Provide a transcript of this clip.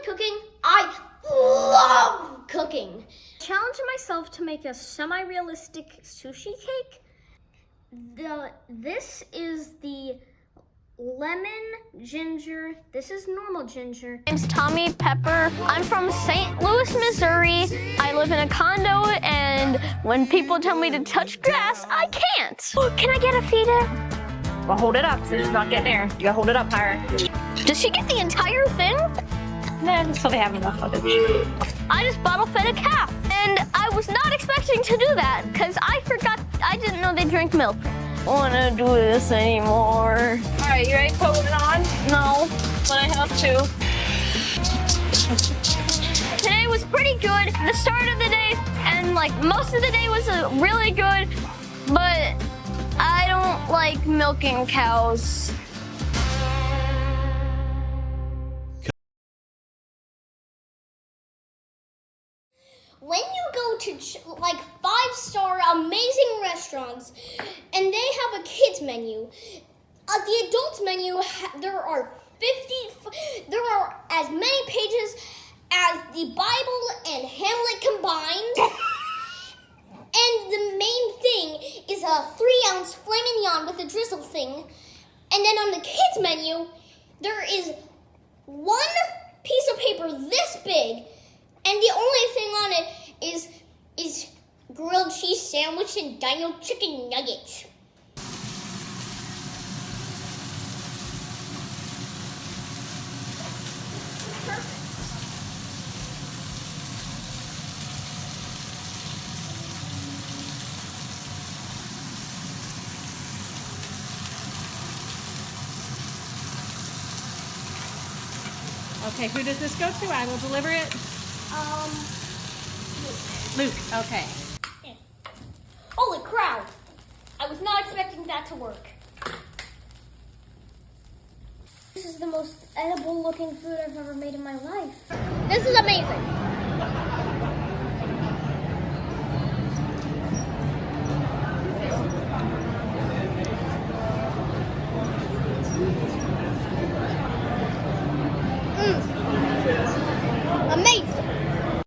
cooking? I love cooking. Challenged myself to make a semi-realistic sushi cake. This is the lemon ginger. This is normal ginger. My name's Tommy Pepper. I'm from St. Louis, Missouri. I live in a condo, and when people tell me to touch grass, I can't. Can I get a feeder? Well, hold it up so it's not getting there. You gotta hold it up higher. Does she get the entire thing? Then so they have enough footage. I just bottle fed a calf, and I was not expecting to do that because I didn't know they drink milk. I don't want to do this anymore. All right, you ready to put it on? No. But I have to. Today was pretty good. The start of the day and like most of the day was really good, but I don't like milking cows. When you go to like 5-star amazing restaurants and they have a kids menu, the adult menu, there are as many pages as the Bible and Hamlet combined. And the main thing is a 3-ounce filet mignon with a drizzle thing. And then on the kids menu, there is one piece of paper this big, and the only thing on it is grilled cheese sandwich and dino chicken nuggets. Okay, who does this go to? I will deliver it. Luke, okay. Yeah. Holy crap! I was not expecting that to work. This is the most edible looking food I've ever made in my life. This is amazing.